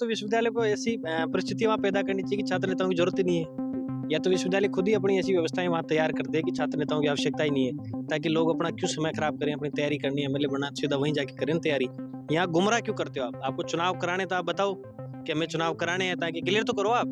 तो विश्वविद्यालय को ऐसी परिस्थितियाँ वहाँ पैदा करनी चाहिए कि छात्र नेताओं की ज़रूरत ही नहीं है। या तो विश्वविद्यालय खुद ही अपनी ऐसी व्यवस्थाएँ वहाँ तैयार कर दे कि छात्र नेताओं की आवश्यकता ही नहीं है, ताकि लोग अपना क्यों समय खराब करें, अपनी तैयारी करनी है, एमएलए बनना, सीधा वहीं जाके करें ना तैयारी। यहाँ गुमराह क्यों करते हो आप? आपको चुनाव कराने तो आप बताओ कि हमें चुनाव कराने हैं, ताकि क्लियर तो करो आप।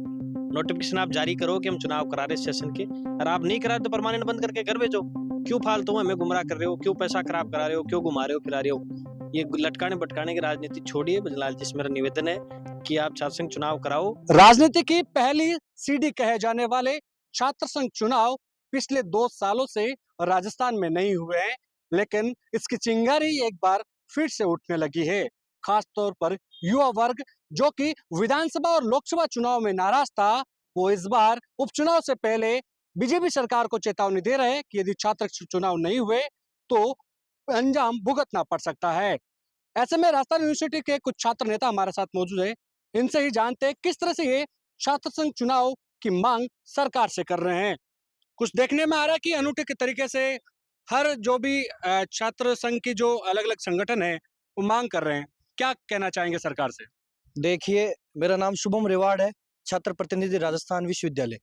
नोटिफ़िकेशन आप जारी करो कि हम चुनाव करा रहे हैं इस सेशन के, और आप नहीं करा रहे तो परमानेंट बंद करके घर भेजो। क्यों फालतू में हमें गुमराह कर रहे हो? क्यों पैसा खराब करा रहे हो? क्यों घुमा रहे हो, फिरा रहे हो? ये लटकाने-भटकाने की राजनीति छोड़िए। बजलाल जी से मेरा निवेदन है कि आप छात्र संघ चुनाव कराओ। राजनीति की पहली सीढ़ी कहे जाने वाले छात्र संघ चुनाव पिछले 2 सालों से राजस्थान में नहीं हुए हैं, लेकिन इसकी चिंगारी एक बार फिर से उठने लगी है। खास तौर पर युवा वर्ग जो कि विधानसभा और लोकसभा चुनाव में नाराज था, वो इस बार उपचुनाव से पहले बीजेपी सरकार को चेतावनी दे रहे हैं कि यदि छात्र चुनाव नहीं हुए तो अंजाम भुगतना पड़ सकता है। ऐसे में राजस्थान यूनिवर्सिटी के कुछ छात्र नेता हमारे साथ मौजूद है। इनसे ही जानते हैं किस तरह से ये छात्र संघ चुनाव की मांग सरकार से कर रहे हैं। कुछ देखने में आ रहा है कि अनूठे के तरीके से हर जो भी छात्र संघ की जो अलग-अलग संगठन है, वो मांग कर रहे हैं। क्या कहना चाहेंगे सरकार से? देखिए, मेरा नाम शुभम रेवाड़ है, छात्र प्रतिनिधि राजस्थान विश्वविद्यालय।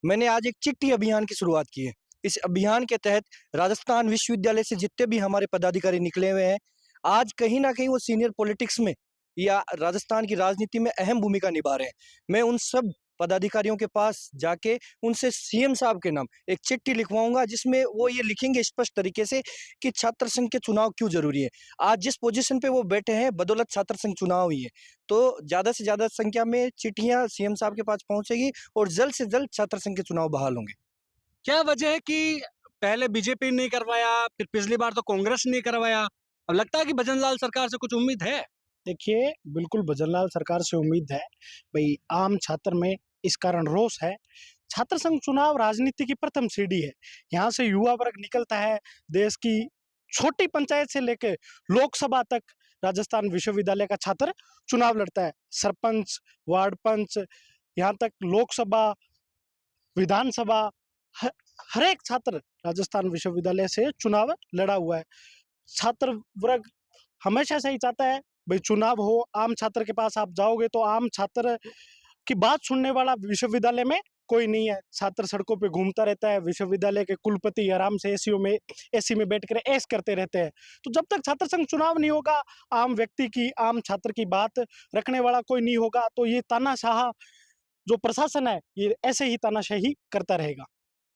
मैंने आज एक चिट्ठी अभियान की शुरुआत की है। इस अभियान के तहत राजस्थान विश्वविद्यालय से जितने भी हमारे पदाधिकारी निकले हुए हैं, आज कहीं न कहीं वो सीनियर पॉलिटिक्स में या राजस्थान की राजनीति में अहम भूमिका निभा रहे हैं। मैं उन सब पदाधिकारियों के पास जाके उनसे सीएम साहब के नाम एक चिट्ठी लिखवाऊँगा, जिसमें वो ये लिखेंगे स्पष्ट तरीके से कि छात्र संघ के चुनाव क्यों ज़रूरी है। आज जिस पोज़ीशन पे वो बैठे हैं, बदौलत छात्र संघ चुनाव हुई है। तो ज़्यादा से ज़्यादा संख्या में चिट्ठियाँ सीएम साहब के पास पहुँचेगी और जल्द से जल्द छात्र संघ के चुनाव बहाल होंगे। क्या वजह है कि पहले बीजेपी ने करवाया, फिर पिछली बार तो कांग्रेस ने करवाया। अब लगता है कि भजनलाल सरकार से कुछ उम्मीद है? देखिए, बिल्कुल भजनलाल सरकार से उम्मीद है। भई आम छात्र में इस कारण रोष है। छात्र संघ चुनाव राजनीति की प्रथम सीढ़ी है। यहाँ से युवा वर्ग निकलता है, देश की छोटी पंचायत से लेके लोकसभा तक राजस्थान विश्वविद्यालय का छात्र चुनाव लड़ता है। सरपंच, वार्ड पंच, यहाँ तक लोकसभा, विधानसभा, ह हर एक छात्र राजस्थान विश्वविद्यालय से चुनाव लड़ा हुआ है। छात्र वर्ग हमेशा से ही चाहता है भाई चुनाव हो, आम छात्र के पास आप जाओगे तो आम छात्र की बात सुनने वाला विश्वविद्यालय में कोई नहीं है। छात्र सड़कों पे घूमता रहता है, विश्वविद्यालय के कुलपति आराम से एसी में बैठकर ऐश करते रहते हैं। तो जब तक छात्र संघ चुनाव नहीं होगा, आम व्यक्ति की, आम छात्र की बात रखने वाला कोई नहीं होगा, तो ये तानाशाह जो प्रशासन है, ये ऐसे ही तानाशाही करता रहेगा।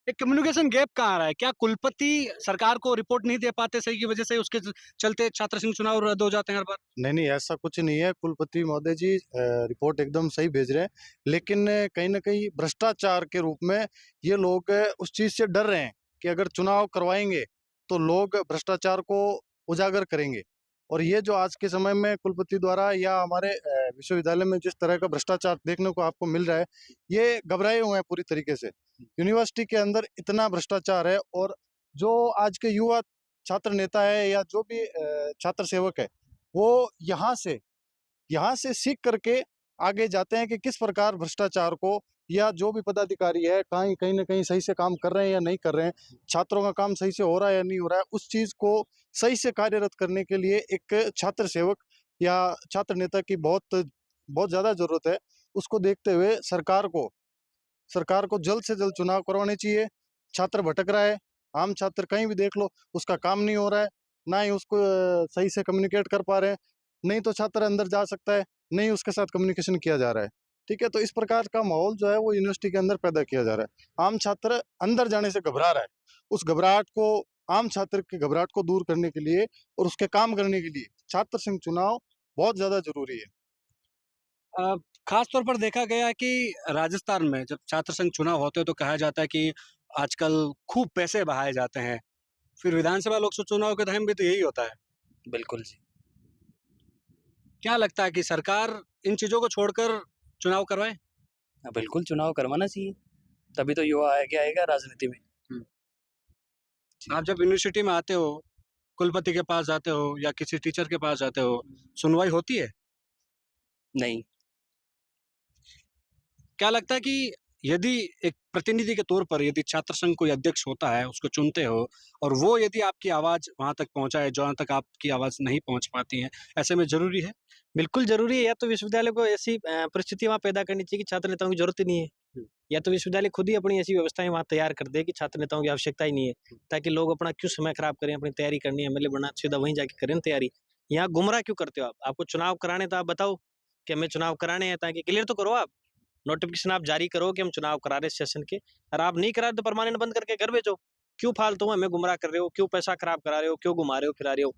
एक कम्युनिकेशन गैप कहाँ आ रहा है? क्या कुलपति सरकार को रिपोर्ट नहीं दे पाते सही की वजह से उसके चलते छात्र संघ चुनाव रद्द हो जाते हैं हर बार? नहीं, नहीं, ऐसा कुछ नहीं है। कुलपति महोदय जी रिपोर्ट एकदम सही भेज रहे हैं। लेकिन कहीं न कहीं भ्रष्टाचार के रूप में ये लोग उस चीज़ से डर रहे हैं कि अगर चुनाव करवाएँगे, तो लोग भ्रष्टाचार को उजागर करेंगे। और ये जो आज के समय में कुलपति द्वारा या हमारे विश्वविद्यालय में जिस तरह का भ्रष्टाचार देखने को आपको मिल रहा है, ये घबराए हुए हैं पूरी तरीके से। यूनिवर्सिटी के अंदर इतना भ्रष्टाचार है और जो आज के युवा छात्र नेता है या जो भी छात्र सेवक है, वो यहाँ से सीख करके आगे जाते हैं कि किस प्रकार भ्रष्टाचार को या जो भी पदाधिकारी है कहीं कहीं न कहीं सही से काम कर रहे हैं या नहीं कर रहे हैं, छात्रों का काम सही से हो रहा है या नहीं हो रहा है, उस चीज़ को सही से कार्यरत करने के लिए एक छात्र सेवक या छात्र नेता की बहुत बहुत ज़्यादा ज़रूरत है। उसको देखते हुए सरकार को जल्द से जल्द चुनाव करवाने चाहिए। छात्र भटक रहा है, आम छात्र कहीं भी देख लो, उसका काम नहीं हो रहा है, ना ही उसको सही से कम्युनिकेट कर पा रहे हैं, नहीं तो छात्र अंदर जा सकता है, नहीं उसके साथ कम्युनिकेशन किया जा रहा है। ठीक है? तो इस प्रकार का माहौल जो है वो यूनिवर्सिटी के अंदर पैदा किया जा रहा है। आम छात्र अंदर जाने से घबरा रहा है। उस घबराहट को आम छात्र की घबराहट को दूर करने के लिए और उसके काम करने के लिए छात्र संघ चुनाव बहुत ज़्यादा ज़रूरी है। अ, खास तौर पर देखा गया है कि राजस्थान में जब छात्र संघ चुनाव होते हैं तो कहा जाता है कि आजकल खूब पैसे बहाए जाते हैं। फिर विधानसभा लोकसभा चुनाव के टाइम भी तो यही होता है। बिल्कुल जी। क्या लगता है कि सरकार इन चीज़ों को छोड़कर चुनाव करवाए? हाँ, बिल्कुल चुनाव करवाना चाहिए, तभी तो युवा आगे आएगा राजनीति में। हुँ। आप जब यूनिवर्सिटी में आते हो, कुलपति के पास जाते हो या किसी टीचर के पास जाते हो, सुनवाई होती है? नहीं, क्या लगता है कि यदि एक प्रतिनिधि के तौर पर यदि छात्र संघ कोई अध्यक्ष होता है, उसको चुनते हो और वो यदि आपकी आवाज़ वहाँ तक पहुँचाए जहाँ तक आपकी आवाज़ नहीं पहुँच पाती है, ऐसे में ज़रूरी है? बिल्कुल ज़रूरी है, या तो विश्वविद्यालय को ऐसी परिस्थितियाँ वहाँ पैदा करनी चाहिए कि छात्र नेताओं की ज़रूरत ही नहीं है। या तो विश्वविद्यालय खुद ही अपनी ऐसी व्यवस्थाएँ वहाँ तैयार कर दे कि छात्र नेताओं की आवश्यकता ही नहीं है, ताकि लोग अपना क्यों समय खराब करें, अपनी तैयारी करनी है, एमएलए बनना है, सीधा वहीं जाके करें ना तैयारी। यहाँ गुमराह क्यों करते हो आप? आपको चुनाव कराने तो आप बताओ कि हमें चुनाव कराने हैं, ताकि क्लियर तो करो आप। नोटिफ़िकेशन आप जारी करो कि हम चुनाव करा रहे हैं सेशन के, और आप नहीं करा रहे तो परमानेंट बंद करके घर भेजो। क्यों फालतू में हमें गुमराह कर रहे हो? क्यों पैसा खराब करा रहे हो? क्यों घुमा रहे हो, फिरा रहे हो?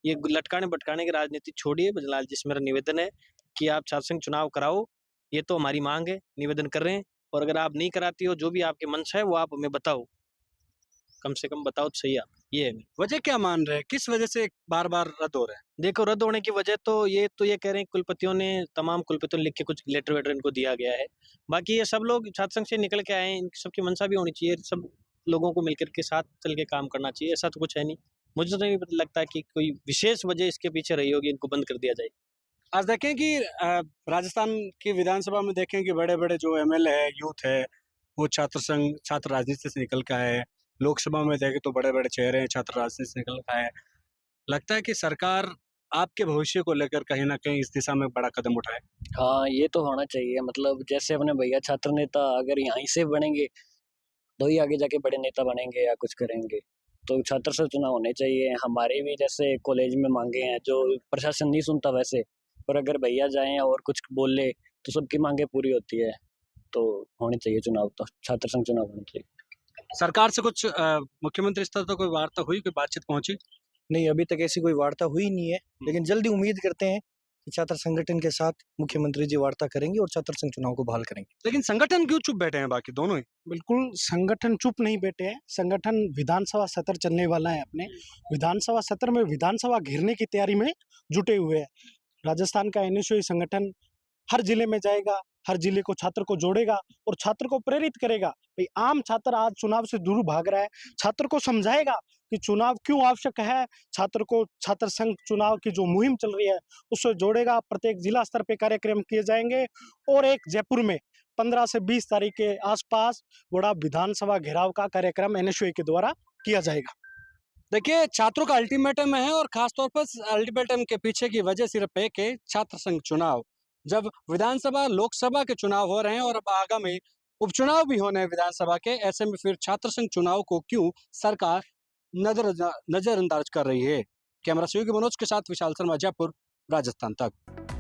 ये लटकाने-भटकाने की राजनीति छोड़िए। बजलाल जी से मेरा निवेदन है कि आप छात्र संघ चुनाव कराओ, ये तो हमारी माँग है, निवेदन कर रहे हैं, और अगर आप नहीं कराती हो, जो भी आपकी मंशा है, वो आप हमें बताओ। कम से कम बताओ तो सही आप, ये है। वजह क्या मान रहे हैं? किस वजह से बार-बार रद्द हो रहा है? देखो, रद्द होने की वजह तो ये कह रहे हैं, कुलपतियों ने, तमाम कुलपतियों ने लिख के कुछ लेटर-वेटर इनको दिया गया है। बाकी ये सब लोग छात्र संघ से निकल के आए हैं, इन सबकी मंशा भी होनी चाहिए, सब लोगों को मिलकर के साथ चल के काम करना चाहिए, ऐसा तो कुछ है नहीं। मुझे तो नहीं लगता कि कोई विशेष वजह इसके पीछे रही होगी, इनको बंद कर दिया जाए। आज देखें कि राजस्थान की विधानसभा में देखें कि बड़े-बड़े जो एमएलए है, यूथ है, वो छात्र संघ, छात्र राजनीति से निकल के आए हैं। लोकसभा में देखें तो बड़े-बड़े चेहरे हैं, छात्र राजनीति से निकल के आए हैं। लगता है कि सरकार आपके भविष्य को लेकर कहीं न कहीं इस दिशा में बड़ा कदम उठाए। हाँ, ये तो होना चाहिए मतलब जैसे अपने भैया छात्र नेता अगर यहीं से बनेंगे, तो ही आगे जाके बड़े नेता बनेंगे या कुछ करेंगे। तो छात्र से चुनाव होने चाहिए। हमारे भी जैसे कॉलेज में माँगे हैं, जो प्रशासन नहीं सुनता वैसे, पर अगर भैया जाएँ और कुछ बोल ले, तो सबकी माँगें पूरी होती है। तो होने चाहिए चुनाव तो, छात्र संघ चुनाव होने चाहिए। सरकार से कुछ मुख्यमंत्री स्तर तक कोई वार्ता हुई, कोई बातचीत पहुँची? नहीं, अभी तक ऐसी कोई वार्ता हुई नहीं है, लेकिन जल्दी उम्मीद करते हैं कि छात्र संगठन के साथ मुख्यमंत्री जी वार्ता करेंगे और छात्र संघ चुनाव को बहाल करेंगे। लेकिन संगठन क्यों चुप बैठे हैं बाकी दोनों ही? बिल्कुल संगठन चुप नहीं बैठे हैं। संगठन विधानसभा सत्र चलने वाला है अपने। विधानसभा सत्र में विधानसभा घेरने की तैयारी में जुटे हुए हैं। राजस्थान का एनएसयूआई संगठन हर जिले में जाएगा, हर जिले को छात्र को जोड़ेगा और छात्र को प्रेरित करेगा। भाई आम छात्र आज चुनाव से दूर भाग रहा है, छात्र को समझाएगा कि चुनाव क्यों आवश्यक है, छात्र को छात्र संघ चुनाव की जो मुहिम चल रही है उससे जोड़ेगा। प्रत्येक जिला स्तर पे कार्यक्रम किए जाएंगे और एक जयपुर में 15 से 20 तारीख के आसपास बड़ा विधानसभा घेराव का कार्यक्रम एनएसयूआई के द्वारा किया जाएगा। देखिए, छात्रों का अल्टीमेटम है और खासतौर पर इस अल्टीमेटम के पीछे की वजह सिर्फ एक है, छात्र संघ चुनाव। जब विधानसभा, लोकसभा के चुनाव हो रहे हैं और अब आगामी उपचुनाव भी होने हैं विधानसभा के, ऐसे में फिर छात्र संघ चुनाव को क्यों सरकार नजरअंदाज कर रही है? कैमरा सहयोगी मनोज के साथ विशाल शर्मा, जयपुर, राजस्थान तक।